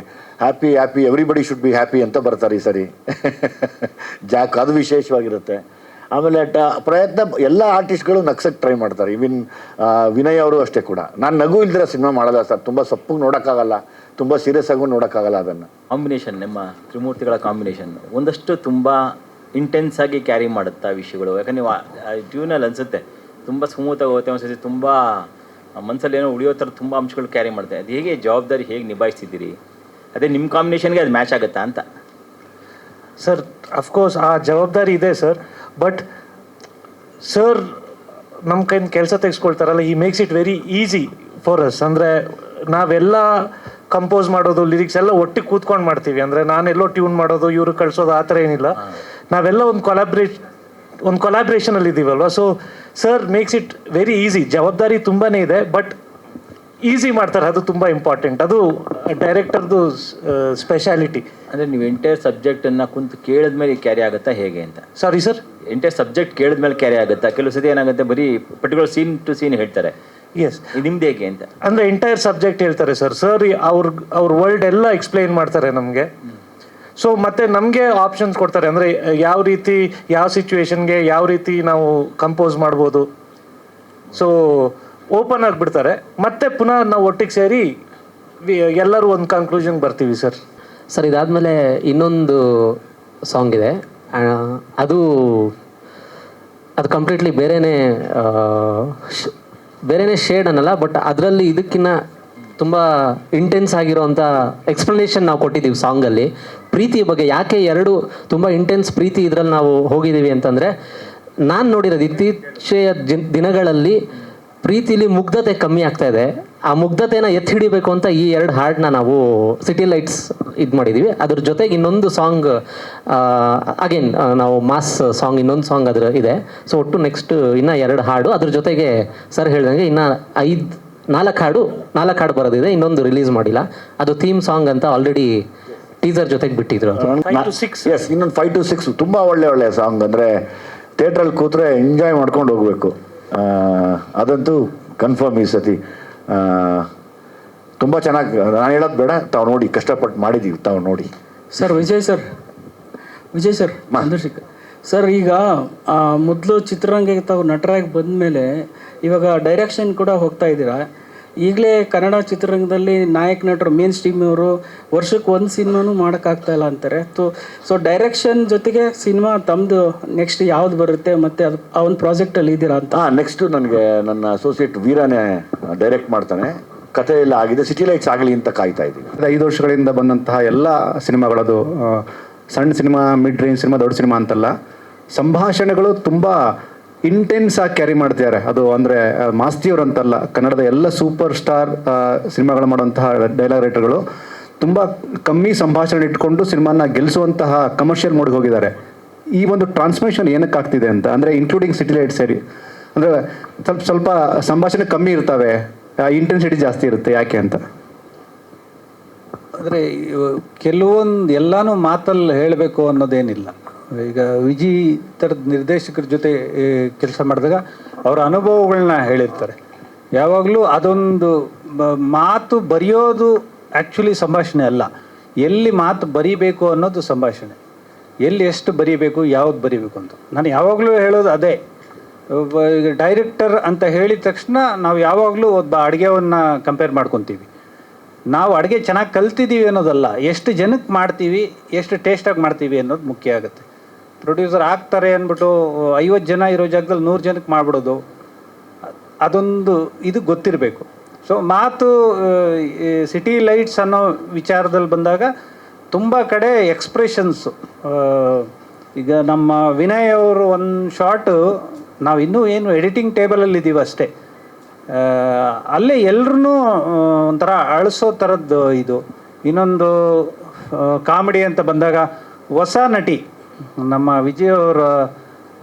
happy everybody should be happy ಅಂತ ಬರ್ತಾರೆ ಈ ಸರಿ. ಜಾಕ್ ಅದು ವಿಶೇಷವಾಗಿರುತ್ತೆ. ಆಮೇಲೆ ಪ್ರಯತ್ನ ಎಲ್ಲ ಆರ್ಟಿಸ್ಟ್ಗಳು ನಗ್ಸಕ್ಕೆ ಟ್ರೈ ಮಾಡ್ತಾರೆ. ಈವನ್ ವಿನಯ್ ಅವರು ಅಷ್ಟೇ ಕೂಡ. ನಾನು ನಗು ಇಲ್ದಿರೋ ಸಿನಿಮಾ ಮಾಡಲ್ಲ ಸರ್. ತುಂಬ ಸಪ್ಪಗೆ ನೋಡೋಕ್ಕಾಗಲ್ಲ, ತುಂಬ ಸೀರಿಯಸ್ ಆಗೂ ನೋಡೋಕ್ಕಾಗಲ್ಲ. ಅದನ್ನು ಕಾಂಬಿನೇಷನ್, ನಿಮ್ಮ ತ್ರಿಮೂರ್ತಿಗಳ ಕಾಂಬಿನೇಷನ್ ಒಂದಷ್ಟು ತುಂಬ ಇಂಟೆನ್ಸ್ ಆಗಿ ಕ್ಯಾರಿ ಮಾಡುತ್ತಾ ವಿಷಯಗಳು. ಯಾಕಂದ್ರೆ ನೀವು ಟ್ಯೂನಲ್ಲಿ ಅನಿಸುತ್ತೆ ತುಂಬ ಸ್ಮೂತಾಗಿ ಹೋಗುತ್ತೆ, ಒಂದ್ಸತಿ ತುಂಬ ಮನಸ್ಸಲ್ಲಿ ಏನೋ ಉಳಿಯೋ ಥರ ತುಂಬ ಅಂಶಗಳು ಕ್ಯಾರಿ ಮಾಡುತ್ತೆ. ಅದು ಹೇಗೆ ಜವಾಬ್ದಾರಿ ಹೇಗೆ ನಿಭಾಯಿಸ್ತಿದ್ದೀರಿ? ಅದೇ ನಿಮ್ಮ ಕಾಂಬಿನೇಷನ್ಗೆ ಅದು ಮ್ಯಾಚ್ ಆಗುತ್ತಾ ಅಂತ? ಸರ್ ಅಫ್ಕೋರ್ಸ್ ಆ ಜವಾಬ್ದಾರಿ ಇದೆ ಸರ್. ಬಟ್ ಸರ್ ನಮ್ಮ ಕೈಯಿಂದ ಕೆಲಸ ತೆಗೆಸ್ಕೊಳ್ತಾರಲ್ಲ, ಈ makes it very easy for us. ಅಂದರೆ ನಾವೆಲ್ಲ ಕಂಪೋಸ್ ಮಾಡೋದು, ಲಿರಿಕ್ಸ್ ಎಲ್ಲ ಒಟ್ಟಿಗೆ ಕೂತ್ಕೊಂಡು ಮಾಡ್ತೀವಿ. ಅಂದರೆ ನಾನೆಲ್ಲೋ ಟ್ಯೂನ್ ಮಾಡೋದು, ಇವರು ಕಳಿಸೋದು ಆ ಥರ ಏನಿಲ್ಲ. ನಾವೆಲ್ಲ ಒಂದು ಕೊಲಾಬ್ರೇಷನಲ್ಲಿ ಇದ್ದೀವಲ್ವ. So sir makes it very easy. ಜವಾಬ್ದಾರಿ ತುಂಬಾ ಇದೆ, ಬಟ್ ಈಸಿ ಮಾಡ್ತಾರೆ. ಅದು ತುಂಬ ಇಂಪಾರ್ಟೆಂಟ್. ಅದು ಡೈರೆಕ್ಟರ್ದು ಸ್ಪೆಷಾಲಿಟಿ. ಅಂದರೆ ನೀವು ಎಂಟೈರ್ ಸಬ್ಜೆಕ್ಟನ್ನು ಕುಂತು ಕೇಳಿದ್ಮೇಲೆ ಕ್ಯಾರಿ ಆಗುತ್ತಾ ಹೇಗೆ ಅಂತ? ಸಾರಿ ಸರ್, ಎಂಟೈರ್ ಸಬ್ಜೆಕ್ಟ್ ಕೇಳಿದ್ಮೇಲೆ ಕ್ಯಾರಿ ಆಗುತ್ತಾ? ಕೆಲವು ಸತಿ ಏನಾಗುತ್ತೆ, ಬರೀ ಪರ್ಟಿಕ್ಯುಲರ್ ಸೀನ್ ಟು ಸೀನ್ ಹೇಳ್ತಾರೆ. ಎಸ್, ನಿಮ್ದು ಹೇಗೆ ಅಂತ? ಅಂದರೆ ಎಂಟೈರ್ ಸಬ್ಜೆಕ್ಟ್ ಹೇಳ್ತಾರೆ ಸರ್. ಅವ್ರ ವರ್ಲ್ಡ್ ಎಲ್ಲ ಎಕ್ಸ್ಪ್ಲೈನ್ ಮಾಡ್ತಾರೆ ನಮಗೆ. ಸೊ ಮತ್ತೆ ನಮಗೆ ಆಪ್ಷನ್ಸ್ ಕೊಡ್ತಾರೆ. ಅಂದರೆ ಯಾವ ರೀತಿ, ಯಾವ ಸಿಚುವೇಶನ್ಗೆ ಯಾವ ರೀತಿ ನಾವು ಕಂಪೋಸ್ ಮಾಡ್ಬೋದು. ಸೊ ಓಪನ್ ಆಗಿಬಿಡ್ತಾರೆ. ಮತ್ತೆ ಪುನಃ ನಾವು ಒಟ್ಟಿಗೆ ಸೇರಿ ಎಲ್ಲರೂ ಒಂದು ಕನ್ಕ್ಲೂಷನ್ಗೆ ಬರ್ತೀವಿ ಸರ್. ಸರ್ ಇದಾದಮೇಲೆ ಇನ್ನೊಂದು ಸಾಂಗ್ ಇದೆ. ಅದು ಕಂಪ್ಲೀಟ್ಲಿ ಬೇರೆನೇ ಶೇಡ್ ಅನ್ನಲ್ಲ, ಬಟ್ ಅದರಲ್ಲಿ ಇದಕ್ಕಿಂತ ತುಂಬ ಇಂಟೆನ್ಸ್ ಆಗಿರೋವಂಥ ಎಕ್ಸ್ಪ್ಲನೇಷನ್ ನಾವು ಕೊಟ್ಟಿದ್ದೀವಿ ಸಾಂಗಲ್ಲಿ. ಪ್ರೀತಿ ಬಗ್ಗೆ ಯಾಕೆ ಎರಡು ತುಂಬ ಇಂಟೆನ್ಸ್ ಪ್ರೀತಿ ಇದರಲ್ಲಿ ನಾವು ಹೋಗಿದ್ದೀವಿ ಅಂತಂದರೆ, ನಾನು ನೋಡಿರೋದು ಇತ್ತೀಚೆಯ ದಿನಗಳಲ್ಲಿ ಪ್ರೀತಿಲಿ ಮುಗ್ಧತೆ ಕಮ್ಮಿ ಆಗ್ತಾ ಇದೆ. ಆ ಮುಗ್ಧತೆನ ಎತ್ತಿ ಹಿಡಿಬೇಕು ಅಂತ ಈ ಎರಡು ಹಾಡನ್ನ ನಾವು ಸಿಟಿ ಲೈಟ್ಸ್ ಇದು ಮಾಡಿದ್ದೀವಿ. ಅದ್ರ ಜೊತೆಗೆ ಇನ್ನೊಂದು ಸಾಂಗ್ ಅಗೇನ್ ನಾವು ಮಾಸ್ ಸಾಂಗ್, ಇನ್ನೊಂದು ಸಾಂಗ್ ಅದ್ರ ಇದೆ. ಸೊ ಒಟ್ಟು ನೆಕ್ಸ್ಟ್ ಇನ್ನೂ 2 ಹಾಡು. ಅದ್ರ ಜೊತೆಗೆ ಸರ್ ಹೇಳ್ದಂಗೆ ಇನ್ನೂ 4 ಹಾಡು ಬರೋದಿದೆ. ಇನ್ನೊಂದು ರಿಲೀಸ್ ಮಾಡಿಲ್ಲ. ಅದು ಥೀಮ್ ಸಾಂಗ್ ಅಂತ ಆಲ್ರೆಡಿ ಟೀಸರ್ ಜೊತೆಗೆ ಬಿಟ್ಟಿದ್ರು. ಎಸ್, ಇನ್ನೊಂದು 5 to 6 ತುಂಬ ಒಳ್ಳೆ ಸಾಂಗ್. ಅಂದರೆ ಥಿಯೇಟ್ರಲ್ಲಿ ಕೂತ್ರೆ ಎಂಜಾಯ್ ಮಾಡ್ಕೊಂಡು ಹೋಗ್ಬೇಕು. ಅದಂತೂ ಕನ್ಫರ್ಮ್ ಈ ಸತಿ. ತುಂಬ ಚೆನ್ನಾಗಿ, ನಾನು ಹೇಳೋದು ಬೇಡ, ತಾವು ನೋಡಿ, ಕಷ್ಟಪಟ್ಟು ಮಾಡಿದ್ದೀವಿ, ತಾವು ನೋಡಿ. Sir Vijay sir Chandrashekar sir, ಈಗ ಮೊದಲು ಚಿತ್ರರಂಗಕ್ಕೆ ತಾವು ನಟರಾಗಿ ಬಂದಮೇಲೆ ಇವಾಗ ಡೈರೆಕ್ಷನ್ ಕೂಡ ಹೋಗ್ತಾ ಇದ್ದೀರಾ. ಈಗಲೇ ಕನ್ನಡ ಚಿತ್ರರಂಗದಲ್ಲಿ ನಾಯಕ ನಟರು ಮೇನ್ ಸ್ಟ್ರೀಮ್ ಅವರು ವರ್ಷಕ್ಕೆ ಒಂದು ಸಿನಿಮಾನೂ ಮಾಡೋಕ್ಕಾಗ್ತಾ ಇಲ್ಲ ಅಂತಾರೆ. ಸೊ ಡೈರೆಕ್ಷನ್ ಜೊತೆಗೆ ಸಿನಿಮಾ ತಮ್ಮದು ನೆಕ್ಸ್ಟ್ ಯಾವ್ದು ಬರುತ್ತೆ ಮತ್ತು ಅದು ಆ ಒಂದು ಪ್ರಾಜೆಕ್ಟಲ್ಲಿ ಇದ್ದೀರಾ ಅಂತ? ನೆಕ್ಸ್ಟು ನನಗೆ ನನ್ನ ಅಸೋಸಿಯೇಟ್ ವೀರನೇ ಡೈರೆಕ್ಟ್ ಮಾಡ್ತಾನೆ. ಕಥೆ ಎಲ್ಲ ಆಗಿದೆ, ಸಿಟಿ ಲೈಟ್ಸ್ ಆಗಲಿ ಅಂತ ಕಾಯ್ತಾ ಇದ್ದೀವಿ. 5 ವರ್ಷಗಳಿಂದ ಬಂದಂತಹ ಎಲ್ಲ ಸಿನಿಮಾಗಳದು ಸಣ್ಣ ಸಿನಿಮಾ, ಮಿಡ್ ರೇಂಜ್ ಸಿನಿಮಾ, ದೊಡ್ಡ ಸಿನಿಮಾ ಅಂತಲ್ಲ, ಸಂಭಾಷಣೆಗಳು ತುಂಬ ಇಂಟೆನ್ಸ್ ಆಗಿ ಕ್ಯಾರಿ ಮಾಡ್ತಿದ್ದಾರೆ. ಅದು ಅಂದರೆ ಮಾಸ್ತಿಯವರು ಅಂತಲ್ಲ, ಕನ್ನಡದ ಎಲ್ಲ ಸೂಪರ್ ಸ್ಟಾರ್ ಸಿನಿಮಾಗಳು ಮಾಡುವಂತಹ ಡೈಲಾಗ್ ರೈಟರ್ಗಳು ತುಂಬ ಕಮ್ಮಿ ಸಂಭಾಷಣೆ ಇಟ್ಕೊಂಡು ಸಿನಿಮಾನ ಗೆಲ್ಲಿಸುವಂತಹ ಕಮರ್ಷಿಯಲ್ ಮೋಡ್ಗೆ ಹೋಗಿದ್ದಾರೆ. ಈ ಒಂದು ಟ್ರಾನ್ಸ್ಮಿಷನ್ ಏನಕ್ಕೆ ಆಗ್ತಿದೆ ಅಂತ ಅಂದರೆ, ಇನ್ಕ್ಲೂಡಿಂಗ್ ಸಿಟಿ ಲೈಟ್ ಸೇರಿ, ಅಂದರೆ ಸ್ವಲ್ಪ ಸಂಭಾಷಣೆ ಕಮ್ಮಿ ಇರ್ತವೆ, ಇಂಟೆನ್ಸಿಟಿ ಜಾಸ್ತಿ ಇರುತ್ತೆ. ಯಾಕೆ ಅಂತ ಅಂದರೆ ಕೆಲವೊಂದು ಎಲ್ಲನೂ ಮಾತಲ್ಲಿ ಹೇಳಬೇಕು ಅನ್ನೋದೇನಿಲ್ಲ. ಈಗ ವಿಜಿ ಥರದ ನಿರ್ದೇಶಕರ ಜೊತೆ ಕೆಲಸ ಮಾಡಿದಾಗ ಅವರ ಅನುಭವಗಳನ್ನ ಹೇಳಿರ್ತಾರೆ. ಯಾವಾಗಲೂ ಅದೊಂದು ಮಾತು ಬರೆಯೋದು ಆ್ಯಕ್ಚುಲಿ ಸಂಭಾಷಣೆ ಅಲ್ಲ, ಎಲ್ಲಿ ಮಾತು ಬರೀಬೇಕು ಅನ್ನೋದು ಸಂಭಾಷಣೆ. ಎಲ್ಲಿ ಎಷ್ಟು ಬರೀಬೇಕು, ಯಾವ್ದು ಬರೀಬೇಕು ಅಂತ ನಾನು ಯಾವಾಗಲೂ ಹೇಳೋದು ಅದೇ. ಈಗ ಡೈರೆಕ್ಟರ್ ಅಂತ ಹೇಳಿದ ತಕ್ಷಣ ನಾವು ಯಾವಾಗಲೂ ಒಬ್ಬ ಅಡುಗೆವನ್ನು ಕಂಪೇರ್ ಮಾಡ್ಕೊತೀವಿ. ನಾವು ಅಡುಗೆ ಚೆನ್ನಾಗಿ ಕಲ್ತಿದ್ದೀವಿ ಅನ್ನೋದಲ್ಲ, ಎಷ್ಟು ಜನಕ್ಕೆ ಮಾಡ್ತೀವಿ, ಎಷ್ಟು ಟೇಸ್ಟಾಗಿ ಮಾಡ್ತೀವಿ ಅನ್ನೋದು ಮುಖ್ಯ ಆಗುತ್ತೆ. ಪ್ರೊಡ್ಯೂಸರ್ ಆಗ್ತಾರೆ ಅಂದ್ಬಿಟ್ಟು 50 ಜನ ಇರೋ ಜಾಗದಲ್ಲಿ 100 ಜನಕ್ಕೆ ಮಾಡಿಬಿಡೋದು, ಅದೊಂದು ಇದು ಗೊತ್ತಿರಬೇಕು. ಸೊ ಮಾತು ಸಿಟಿ ಲೈಟ್ಸ್ ಅನ್ನೋ ವಿಚಾರದಲ್ಲಿ ಬಂದಾಗ ತುಂಬ ಕಡೆ ಎಕ್ಸ್ಪ್ರೆಷನ್ಸು. ಈಗ ನಮ್ಮ ವಿನಯ್ ಅವರು ಒಂದು ಶಾರ್ಟು ನಾವು ಇನ್ನೂ ಏನು ಎಡಿಟಿಂಗ್ ಟೇಬಲಲ್ಲಿ ಇದ್ದೀವಿ ಅಷ್ಟೇ, ಅಲ್ಲೇ ಎಲ್ಲರೂ ಒಂಥರ ಅಳಿಸೋ ಥರದ್ದು ಇದು. ಇನ್ನೊಂದು ಕಾಮಿಡಿ ಅಂತ ಬಂದಾಗ ಹೊಸ ನಟಿ ನಮ್ಮ ವಿಜಯ್ ಅವರ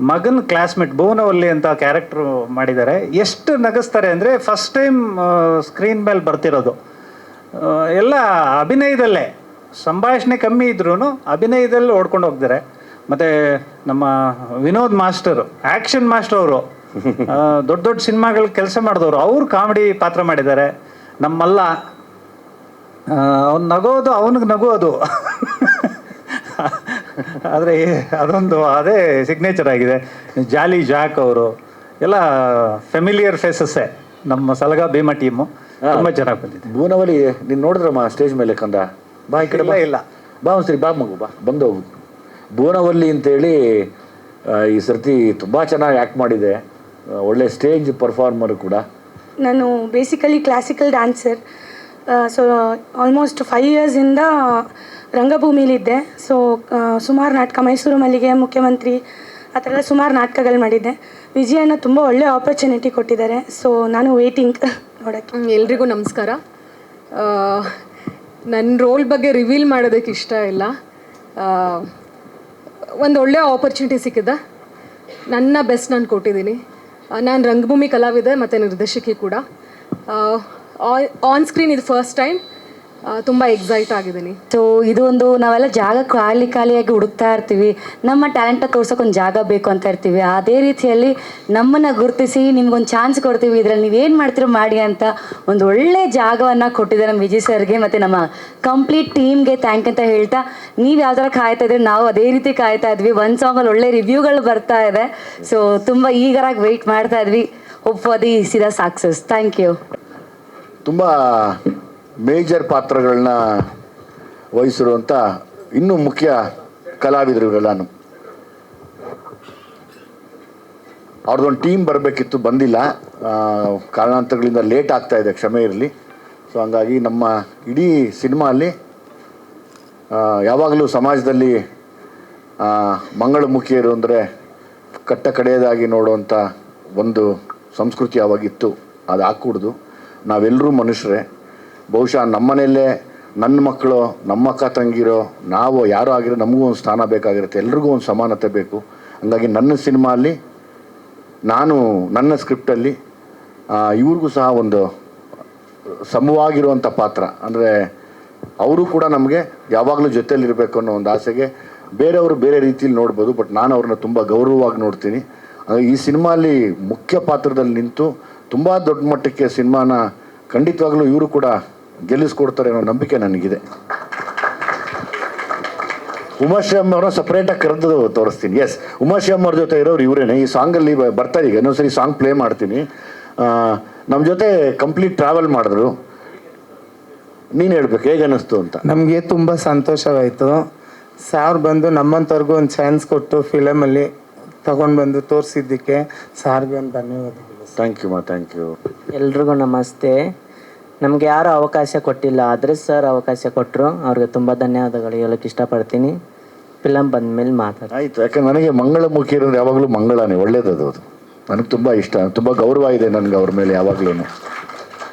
ಮಗನ ಕ್ಲಾಸ್ಮೇಟ್ ಭುವನವಲ್ಲಿ ಅಂತ ಕ್ಯಾರೆಕ್ಟ್ರು ಮಾಡಿದ್ದಾರೆ. ಎಷ್ಟು ನಗಿಸ್ತಾರೆ ಅಂದರೆ ಫಸ್ಟ್ ಟೈಮ್ ಸ್ಕ್ರೀನ್ ಮೇಲೆ ಬರ್ತಿರೋದು. ಎಲ್ಲ ಅಭಿನಯದಲ್ಲೇ, ಸಂಭಾಷಣೆ ಕಮ್ಮಿ ಇದ್ರೂ ಅಭಿನಯದಲ್ಲಿ ಓಡ್ಕೊಂಡು ಹೋಗ್ತಾರೆ. ಮತ್ತು ನಮ್ಮ ವಿನೋದ್ ಮಾಸ್ಟರು, ಆ್ಯಕ್ಷನ್ ಮಾಸ್ಟರ್ ಅವರು, ದೊಡ್ಡ ದೊಡ್ಡ ಸಿನಿಮಾಗಳು ಕೆಲಸ ಮಾಡಿದವರು, ಅವರು ಕಾಮಿಡಿ ಪಾತ್ರ ಮಾಡಿದ್ದಾರೆ. ನಮ್ಮಲ್ಲ ಅವ್ನು ನಗೋದು, ಅವನಿಗೆ ನಗೋದು ಆದರೆ ಅದೊಂದು ಅದೇ ಸಿಗ್ನೇಚರ್ ಆಗಿದೆ. ಜಾಲಿ ಜಾಕ್ ಅವರು ಎಲ್ಲ ಫೆಮಿಲಿಯರ್ ಫೇಸಸ್ಸೇ. ನಮ್ಮ ಸಲಗ ಭೀಮಾ ಟೀಮು ತುಂಬ ಚೆನ್ನಾಗಿ ಬಂದಿದೆ. ಭುವನವಲ್ಲಿ ನೀನು ನೋಡಿದ್ರಮ್ಮ ಸ್ಟೇಜ್ ಮೇಲೆ ಕಂದ? ಬಾ ಈ ಕಡೆ. ಇಲ್ಲ ಬಾ ಒಂದ್ಸರಿ, ಬಾ ಮಗು, ಬಾ ಬಂದು ಹೋಗು. ಭುವನವಲ್ಲಿ ಅಂತೇಳಿ ಈ ಸರ್ತಿ ತುಂಬ ಚೆನ್ನಾಗಿ ಆ್ಯಕ್ಟ್ ಮಾಡಿದೆ, ಒಳ್ಳೆ ಸ್ಟೇಜ್ ಪರ್ಫಾರ್ಮರ್ ಕೂಡ. ನಾನು basically classical dancer. So almost 5 ಇಯರ್ಸಿಂದ ರಂಗಭೂಮಿಲಿದ್ದೆ. ಸೊ ಸುಮಾರು ನಾಟಕ, ಮೈಸೂರು ಮಲ್ಲಿಗೆ, ಮುಖ್ಯಮಂತ್ರಿ, ಆ ಥರ ಎಲ್ಲ ಸುಮಾರು ನಾಟಕಗಳು ಮಾಡಿದ್ದೆ. ವಿಜಯಣ್ಣ ತುಂಬ ಒಳ್ಳೆ ಆಪರ್ಚುನಿಟಿ ಕೊಟ್ಟಿದ್ದಾರೆ. ಸೊ ನಾನು ವೇಟಿಂಗ್ ನೋಡೋಕ್ಕೆ. ಎಲ್ರಿಗೂ ನಮಸ್ಕಾರ. ನನ್ನ ರೋಲ್ ಬಗ್ಗೆ ರಿವೀಲ್ ಮಾಡೋದಕ್ಕೆ ಇಷ್ಟ ಇಲ್ಲ. ಒಂದು ಒಳ್ಳೆಯ ಆಪರ್ಚುನಿಟಿ ಸಿಕ್ಕಿದೆ, ನನ್ನ ಬೆಸ್ಟ್ ನಾನು ಕೊಟ್ಟಿದ್ದೀನಿ. ನಾನು ರಂಗಭೂಮಿ ಕಲಾವಿದೆ ಮತ್ತು ನಿರ್ದೇಶಕಿ ಕೂಡ. ಆನ್ ಸ್ಕ್ರೀನ್ ಇದು ಫಸ್ಟ್ ಟೈಮ್. ತುಂಬ ಎಕ್ಸೈಟ್ ಆಗಿದ್ದೀನಿ. ಸೊ ಇದು ಒಂದು ನಾವೆಲ್ಲ ಜಾಗ ಖಾಲಿಯಾಗಿ ಹುಡುಕ್ತಾ ಇರ್ತೀವಿ, ನಮ್ಮ ಟ್ಯಾಲೆಂಟ ತೋರ್ಸೋಕೆ ಒಂದು ಜಾಗ ಬೇಕು ಅಂತ ಇರ್ತೀವಿ. ಅದೇ ರೀತಿಯಲ್ಲಿ ನಮ್ಮನ್ನು ಗುರುತಿಸಿ ನಿಮ್ಗೊಂದು ಚಾನ್ಸ್ ಕೊಡ್ತೀವಿ, ಇದರಲ್ಲಿ ನೀವೇನು ಮಾಡ್ತೀರೋ ಮಾಡಿ ಅಂತ ಒಂದು ಒಳ್ಳೆ ಜಾಗವನ್ನು ಕೊಟ್ಟಿದ್ದಾರೆ ನಮ್ಮ ವಿಜಯ್ ಸರ್ಗೆ ಮತ್ತು ನಮ್ಮ ಕಂಪ್ಲೀಟ್ ಟೀಮ್ಗೆ ಥ್ಯಾಂಕ್ ಅಂತ ಹೇಳ್ತಾ, ನೀವು ಯಾವ ಥರ ಕಾಯ್ತಾ ಇದ್ರಿ ನಾವು ಅದೇ ರೀತಿ ಕಾಯ್ತಾ ಇದ್ವಿ. ಒಂದು ಸಾಂಗಲ್ಲಿ ಒಳ್ಳೆ ರಿವ್ಯೂಗಳು ಬರ್ತಾ ಇದೆ. ಸೊ ತುಂಬ ಈಗರಾಗಿ ವೆಯ್ಟ್ ಮಾಡ್ತಾ ಇದ್ವಿ. ಹೋಪ್ ಫಾರ್ ದಿ ಸಿದ ಸಕ್ಸಸ್. Thank you. ತುಂಬ ಮೇಜರ್ ಪಾತ್ರಗಳನ್ನ ವಹಿಸಿರುವಂಥ ಇನ್ನೂ ಮುಖ್ಯ ಕಲಾವಿದರು ಇವರೆಲ್ಲನೂ. ಅವ್ರದ್ದೊಂದು ಟೀಮ್ ಬರಬೇಕಿತ್ತು, ಬಂದಿಲ್ಲ, ಕಾರಣಾಂತರಗಳಿಂದ ಲೇಟ್ ಆಗ್ತಾ ಇದೆ, ಕ್ಷಮೆ ಇರಲಿ. ಸೊ ಹಂಗಾಗಿ ನಮ್ಮ ಇಡೀ ಸಿನಿಮಾ ಅಲ್ಲಿ ಯಾವಾಗಲೂ ಸಮಾಜದಲ್ಲಿ ಮಂಗಳಮುಖಿಯರು ಅಂದರೆ ಕಟ್ಟ ಕಡೆಯದಾಗಿ ನೋಡುವಂಥ ಒಂದು ಸಂಸ್ಕೃತಿ ಯಾವಾಗಿತ್ತು, ಅದು ಹಾಕೂಡ್ದು. ನಾವೆಲ್ಲರೂ ಮನುಷ್ಯರೇ. ಬಹುಶಃ ನಮ್ಮನೆಯಲ್ಲೇ ನನ್ನ ಮಕ್ಕಳು, ನಮ್ಮ ಅಕ್ಕ ತಂಗಿರೋ, ನಾವು ಯಾರೋ ಆಗಿರೋ ನಮಗೂ ಒಂದು ಸ್ಥಾನ ಬೇಕಾಗಿರುತ್ತೆ, ಎಲ್ರಿಗೂ ಒಂದು ಸಮಾನತೆ ಬೇಕು. ಹಂಗಾಗಿ ನನ್ನ ಸಿನಿಮಾ ಅಲ್ಲಿ ನಾನು ನನ್ನ ಸ್ಕ್ರಿಪ್ಟಲ್ಲಿ ಇವ್ರಿಗೂ ಸಹ ಒಂದು ಸಮವಾಗಿರುವಂಥ ಪಾತ್ರ, ಅಂದರೆ ಅವರು ಕೂಡ ನಮಗೆ ಯಾವಾಗಲೂ ಜೊತೆಯಲ್ಲಿರಬೇಕು ಅನ್ನೋ ಒಂದು ಆಸೆಗೆ ಬೇರೆಯವರು ಬೇರೆ ರೀತಿಯಲ್ಲಿ ನೋಡ್ಬೋದು, ಬಟ್ ನಾನು ಅವ್ರನ್ನ ತುಂಬ ಗೌರವವಾಗಿ ನೋಡ್ತೀನಿ. ಈ ಸಿನಿಮಾಲಿ ಮುಖ್ಯ ಪಾತ್ರದಲ್ಲಿ ನಿಂತು ತುಂಬ ದೊಡ್ಡ ಮಟ್ಟಕ್ಕೆ ಸಿನಿಮಾನ ಖಂಡಿತವಾಗ್ಲೂ ಇವರು ಕೂಡ ಗೆಲ್ಲಿಸ್ಕೊಡ್ತಾರೆ ಅನ್ನೋ ನಂಬಿಕೆ ನನಗಿದೆ. ಉಮಾಶ್ರೀ ಅವ್ರನ್ನ ಸಪ್ರೇಟಾಗಿ ಕರೆದು ತೋರಿಸ್ತೀನಿ. ಎಸ್, ಉಮಾಶ್ರೀ ಅವ್ರ ಜೊತೆ ಇರೋರು ಇವರೇನೆ. ಈ ಸಾಂಗಲ್ಲಿ ಬರ್ತಾರೆ, ಈಗ ಇನ್ನೊಂದ್ಸರಿ ಸಾಂಗ್ ಪ್ಲೇ ಮಾಡ್ತೀನಿ. ನಮ್ಮ ಜೊತೆ ಕಂಪ್ಲೀಟ್ ಟ್ರಾವೆಲ್ ಮಾಡಿದ್ರು. ನೀನು ಹೇಳ್ಬೇಕು ಹೇಗೆ ಅನ್ನಿಸ್ತು ಅಂತ. ನಮಗೆ ತುಂಬ ಸಂತೋಷವಾಯಿತು. ಸಾರ್ ಬಂದು ನಮ್ಮಂಥವ್ರಿಗೂ ಒಂದು ಚಾನ್ಸ್ ಕೊಟ್ಟು ಫಿಲಮಲ್ಲಿ ತಗೊಂಡು ಬಂದು ತೋರಿಸಿದ್ದಕ್ಕೆ ಸಾರ್ಗೆ ಒಂದು ಧನ್ಯವಾದಗಳು. Thank you thank you. ಎಲ್ರಿಗೂ ನಮಸ್ತೆ. ನಮಗೆ ಯಾರು ಅವಕಾಶ ಕೊಟ್ಟಿಲ್ಲ, ಆದರೆ ಸರ್ ಅವಕಾಶ ಕೊಟ್ಟರು, ಅವ್ರಿಗೆ ತುಂಬ ಧನ್ಯವಾದಗಳು ಹೇಳೋಕ್ಕೆ ಇಷ್ಟಪಡ್ತೀನಿ. ಫಿಲಮ್ ಬಂದಮೇಲೆ ಮಾತಾಡಿ. ಆಯಿತು. ಯಾಕಂದ್ರೆ ನನಗೆ ಮಂಗಳಮುಖಿ ಅಂದ್ರೆ ಯಾವಾಗಲೂ ಮಂಗಳನೇ, ಒಳ್ಳೇದದು. ಅದು ನನಗೆ ತುಂಬ ಇಷ್ಟ, ತುಂಬ ಗೌರವ ಇದೆ ನನಗೆ ಅವ್ರ ಮೇಲೆ ಯಾವಾಗಲೂ.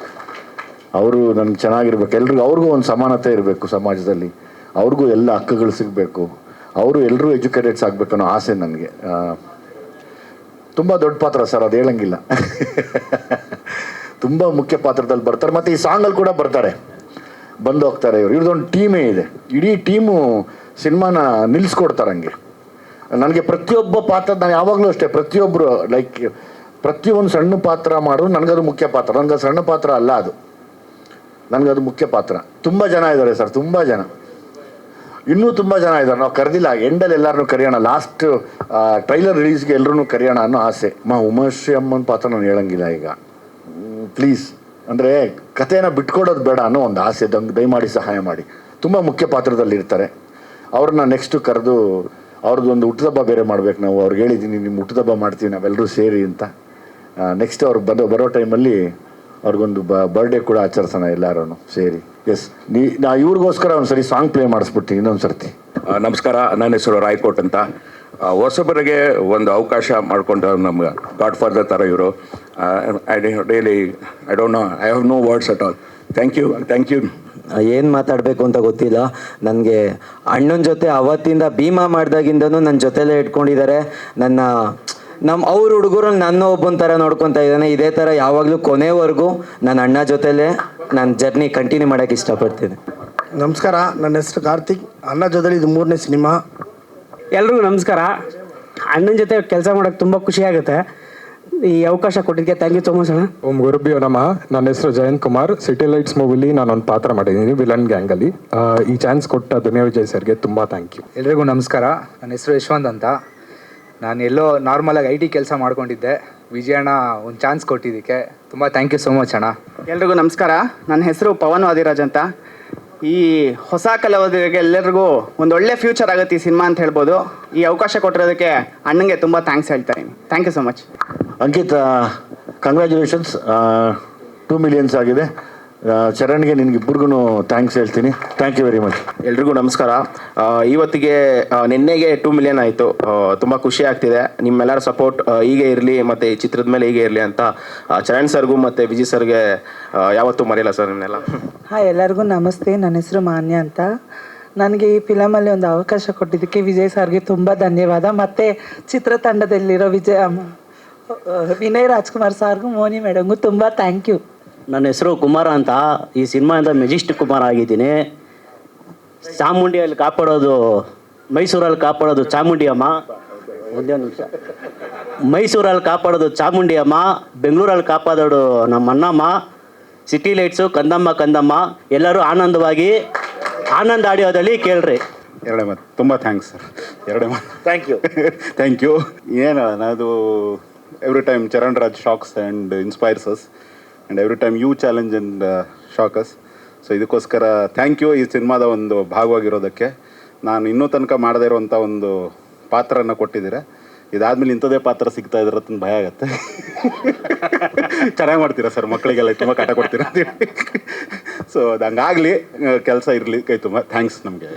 ಅವರು ನನಗೆ ಚೆನ್ನಾಗಿರ್ಬೇಕು, ಎಲ್ರಿಗೂ ಅವ್ರಿಗೂ ಒಂದು ಸಮಾನತೆ ಇರಬೇಕು ಸಮಾಜದಲ್ಲಿ, ಅವ್ರಿಗೂ ಎಲ್ಲ ಹಕ್ಕುಗಳು ಸಿಗಬೇಕು, ಅವರು ಎಲ್ಲರೂ ಎಜುಕೇಟೆಡ್ಸ್ ಆಗಬೇಕು ಅನ್ನೋ ಆಸೆ ನನಗೆ. ತುಂಬ ದೊಡ್ಡ ಪಾತ್ರ ಸರ್, ಅದು ಹೇಳಂಗಿಲ್ಲ. ತುಂಬ ಮುಖ್ಯ ಪಾತ್ರದಲ್ಲಿ ಬರ್ತಾರೆ, ಮತ್ತು ಈ ಸಾಂಗಲ್ಲಿ ಕೂಡ ಬರ್ತಾರೆ, ಬಂದು ಹೋಗ್ತಾರೆ. ಇವ್ರದ್ದೊಂದು ಟೀಮೇ ಇದೆ, ಇಡೀ ಟೀಮು ಸಿನಿಮಾನ ನಿಲ್ಲಿಸ್ಕೊಡ್ತಾರೆ ಹಂಗೆ. ನನಗೆ ಪ್ರತಿಯೊಬ್ಬ ಪಾತ್ರ, ನಾನು ಯಾವಾಗಲೂ ಅಷ್ಟೇ, ಪ್ರತಿಯೊಬ್ಬರು ಲೈಕ್ ಪ್ರತಿಯೊಂದು ಸಣ್ಣ ಪಾತ್ರ ಮಾಡೋದು ನನಗದು ಮುಖ್ಯ ಪಾತ್ರ. ನನಗೆ ಸಣ್ಣ ಪಾತ್ರ ಅಲ್ಲ ಅದು, ನನಗದು ಮುಖ್ಯ ಪಾತ್ರ. ತುಂಬ ಜನ ಇದ್ದಾರೆ ಸರ್, ತುಂಬ ಜನ, ಇನ್ನೂ ತುಂಬ ಜನ ಇದ್ದಾರೆ. ನಾವು ಕರೆದಿಲ್ಲ, ಎಂಡಲ್ಲಿ ಎಲ್ಲರನ್ನೂ ಕರೆಯೋಣ, ಲಾಸ್ಟ್ ಟ್ರೈಲರ್ ರಿಲೀಸ್ಗೆ ಎಲ್ಲರೂ ಕರೆಯೋಣ ಅನ್ನೋ ಆಸೆ. ಉಮಾಶ್ರೀ ಅಮ್ಮನ ಪಾತ್ರ ನಾನು ಹೇಳಂಗಿಲ್ಲ ಈಗ, ಪ್ಲೀಸ್. ಅಂದರೆ ಕಥೆನ ಬಿಟ್ಕೊಡೋದು ಬೇಡ ಅನ್ನೋ ಒಂದು ಆಸೆ, ದಯಮಾಡಿ ಸಹಾಯ ಮಾಡಿ. ತುಂಬ ಮುಖ್ಯ ಪಾತ್ರದಲ್ಲಿ ಇರ್ತಾರೆ. ಅವ್ರನ್ನ ನೆಕ್ಸ್ಟು ಕರೆದು ಅವ್ರದ್ದೊಂದು ಹುಟ್ಟುಹಬ್ಬ ಬೇರೆ ಮಾಡ್ಬೇಕು ನಾವು. ಅವ್ರಿಗೆ ಹೇಳಿದ್ದೀನಿ, ನಿಮ್ಮ ಹುಟ್ಟುಹಬ್ಬ ಮಾಡ್ತೀವಿ ನಾವೆಲ್ಲರೂ ಸೇರಿ ಅಂತ. ನೆಕ್ಸ್ಟ್ ಅವ್ರು ಬರೋ ಟೈಮಲ್ಲಿ ಅವ್ರಿಗೊಂದು ಬರ್ಡೇ ಕೂಡ ಆಚರಿಸೋಣ ಎಲ್ಲರೂ ಸೇರಿ. ಎಸ್, ನಾ ಇವ್ರಿಗೋಸ್ಕರ ಒಂದು ಸರಿ ಸಾಂಗ್ ಪ್ಲೇ ಮಾಡಿಸ್ಬಿಡ್ತೀನಿ ಇನ್ನೊಂದು ಸರ್ತಿ. ನಮಸ್ಕಾರ, ನನ್ನ ಹೆಸರು ರಾಯ್ಕೋಟ್ ಅಂತ. ಹೊಸಬರಿಗೆ ಒಂದು ಅವಕಾಶ ಮಾಡಿಕೊಂಡು ನಮ್ಗೆ ಗಾಡ್ ಫಾದರ್ ಥರ ಇವರು. I don't know, I have no words at all. Thank you. ಏನು ಮಾತಾಡಬೇಕು ಅಂತ ಗೊತ್ತಿಲ್ಲ ನನಗೆ. ಅಣ್ಣನ ಜೊತೆ ಅವತ್ತಿಂದ ಭೀಮಾ ಮಾಡಿದಾಗಿಂದನೂ ನನ್ನ ಜೊತೆಲೇ ಇಟ್ಕೊಂಡಿದ್ದಾರೆ. ಅವ್ರ ಹುಡುಗರಲ್ಲಿ ನನ್ನ ಒಬ್ಬನ ಥರ ನೋಡ್ಕೊತಾ ಇದ್ದಾನೆ. ಇದೇ ಥರ ಯಾವಾಗಲೂ ಕೊನೆವರೆಗೂ ನನ್ನ ಅಣ್ಣ ಜೊತೆಲೇ ನನ್ನ ಜರ್ನಿ ಕಂಟಿನ್ಯೂ ಮಾಡೋಕ್ಕೆ ಇಷ್ಟಪಡ್ತೀನಿ. ನಮಸ್ಕಾರ, ನನ್ನ ಹೆಸರು ಕಾರ್ತಿಕ್. ಅಣ್ಣ ಜೊತೆಲಿ ಇದು 3ನೇ ಸಿನಿಮಾ. ಎಲ್ರಿಗೂ ನಮಸ್ಕಾರ. ಅಣ್ಣನ ಜೊತೆ ಕೆಲಸ ಮಾಡೋಕ್ಕೆ ತುಂಬ ಖುಷಿ ಆಗುತ್ತೆ. ಈ ಅವಕಾಶ ಕೊಟ್ಟಿದ್ದಕ್ಕೆ ಥ್ಯಾಂಕ್ ಯು ಸೋ ಮಚ್ ಅಣ್ಣ. ಓಂ ಗುರುಭ್ಯೋ ನಮಃ. ನನ್ನ ಹೆಸರು ಜಯಂತ್ ಕುಮಾರ್. ಸಿಟಿ ಲೈಟ್ಸ್ ಮೂವಿಲಿ ನಾನೊಂದು ಪಾತ್ರ ಮಾಡಿದ್ದೀನಿ, ವಿಲನ್ ಗ್ಯಾಂಗಲ್ಲಿ. ಈ ಚಾನ್ಸ್ ಕೊಟ್ಟ ದುನಿಯಾ ವಿಜಯ್ ಸರ್ಗೆ ತುಂಬ ಥ್ಯಾಂಕ್ ಯು. ಎಲ್ರಿಗೂ ನಮಸ್ಕಾರ. ನನ್ನ ಹೆಸರು ಯಶವಂತ್ ಅಂತ. ನಾನು ಎಲ್ಲೋ ನಾರ್ಮಲಾಗಿ IT ಕೆಲಸ ಮಾಡ್ಕೊಂಡಿದ್ದೆ. ವಿಜಯಣ್ಣ ಒಂದು ಚಾನ್ಸ್ ಕೊಟ್ಟಿದ್ದಕ್ಕೆ ತುಂಬ ಥ್ಯಾಂಕ್ ಯು ಸೋ ಮಚ್ ಅಣ್ಣ. ಎಲ್ರಿಗೂ ನಮಸ್ಕಾರ. ನನ್ನ ಹೆಸರು ಪವನ್ ವಾದಿರಾಜ್ ಅಂತ. ಈ ಹೊಸ ಕಲಾವಿದರಿಗೆ ಎಲ್ಲರಿಗೂ ಒಂದು ಒಳ್ಳೆ ಫ್ಯೂಚರ್ ಆಗುತ್ತೆ ಈ ಸಿನಿಮಾ ಅಂತ ಹೇಳ್ಬೋದು. ಈ ಅವಕಾಶ ಕೊಟ್ಟಿರೋದಕ್ಕೆ ಅಣ್ಣಂಗೆ ತುಂಬ ಥ್ಯಾಂಕ್ಸ್ ಹೇಳ್ತಾ ಇದ್ದೀನಿ. Thank you so much. Ankit, congratulations, 2 millions ಆಗಿದೆ. ಚರಣ್ಗೆ ನಿನ್ಗಿಬ್ಬರಿಗೂ ಥ್ಯಾಂಕ್ಸ್ ಹೇಳ್ತೀನಿ. Thank you very much. ಎಲ್ರಿಗೂ ನಮಸ್ಕಾರ. ಇವತ್ತಿಗೆ ನಿನ್ನೆಗೆ 2 ಮಿಲಿಯನ್ ಆಯಿತು. ತುಂಬ ಖುಷಿ ಆಗ್ತಿದೆ. ನಿಮ್ಮೆಲ್ಲರ ಸಪೋರ್ಟ್ ಹೀಗೆ ಇರಲಿ, ಮತ್ತು ಈ ಚಿತ್ರದ ಮೇಲೆ ಹೀಗೆ ಇರಲಿ ಅಂತ ಚರಣ್ ಸರ್ಗೂ ಮತ್ತು ವಿಜಯ್ ಸರ್ಗೆ ಯಾವತ್ತೂ ಮರೆಯಲ್ಲ ಸರ್ ನಿಮ್ನೆಲ್ಲ. ಹಾಯ್, ಎಲ್ಲರಿಗೂ ನಮಸ್ತೆ. ನನ್ನ ಹೆಸರು ಮಾನ್ಯ ಅಂತ. ನನಗೆ ಈ ಫಿಲಮಲ್ಲಿ ಒಂದು ಅವಕಾಶ ಕೊಟ್ಟಿದ್ದಕ್ಕೆ ವಿಜಯ್ ಸರ್ಗೆ ತುಂಬ ಧನ್ಯವಾದ. ಮತ್ತು ಚಿತ್ರತಂಡದಲ್ಲಿರೋ ವಿನಯ್ ರಾಜ್ಕುಮಾರ್ ಸರ್ಗೂ, ಮೋನಿ ಮೇಡಮ್ಗೂ ತುಂಬ ಥ್ಯಾಂಕ್ ಯು. ನನ್ನ ಹೆಸರು ಕುಮಾರ ಅಂತ. ಈ ಸಿನಿಮಾಯಿಂದ ಮೆಜೆಸ್ಟಿಕ್ ಕುಮಾರ್ ಆಗಿದ್ದೀನಿ. ಚಾಮುಂಡಿಯಲ್ಲಿ ಕಾಪಾಡೋದು, ಮೈಸೂರಲ್ಲಿ ಕಾಪಾಡೋದು ಚಾಮುಂಡಿ ಅಮ್ಮ. ಒಂದೇ ನಿಮಿಷ. ಮೈಸೂರಲ್ಲಿ ಕಾಪಾಡೋದು ಚಾಮುಂಡಿ ಅಮ್ಮ, ಬೆಂಗಳೂರಲ್ಲಿ ಕಾಪಾಡೋದು ನಮ್ಮ ಅಣ್ಣಮ್ಮ. City lights ಕಂದಮ್ಮ. ಎಲ್ಲರೂ ಆನಂದವಾಗಿ ಆನಂದ ಆಡಿಯೋದಲ್ಲಿ ಕೇಳ್ರಿ. ಎರಡೇ ಮಾತು. ತುಂಬ ಥ್ಯಾಂಕ್ಸ್ ಸರ್. ಎರಡೇ ಮಾತು. Thank you. ಏನು ಅದು every time Charan Raj shocks and inspires us, and every time you challenge and shock us. So ಇದಕ್ಕೋಸ್ಕರ ಥ್ಯಾಂಕ್ ಯು ಈ ಸಿನಿಮಾದ ಒಂದು ಭಾಗವಾಗಿರೋದಕ್ಕೆ. ನಾನು ಇನ್ನೂ ತನಕ ಮಾಡದೇ ಇರುವಂಥ ಒಂದು ಪಾತ್ರನ ಕೊಟ್ಟಿದ್ದೀರ. ಇದಾದ್ಮೇಲೆ ಇಂಥದೇ ಪಾತ್ರ ಸಿಗ್ತಾ ಇದ್ರೆ ಅಂತ ಭಯ ಆಗುತ್ತೆ. ಚೆನ್ನಾಗಿ ಮಾಡ್ತೀರಾ ಸರ್, ಮಕ್ಕಳಿಗೆಲ್ಲ ತುಂಬ ಕಾಟ ಕೊಡ್ತೀರಾ. ಸೊ ಅದು ಹಂಗಾಗಲಿ, ಕೆಲಸ ಇರಲಿ. ಕೈ ತುಂಬ ಥ್ಯಾಂಕ್ಸ್ ನಮಗೆ.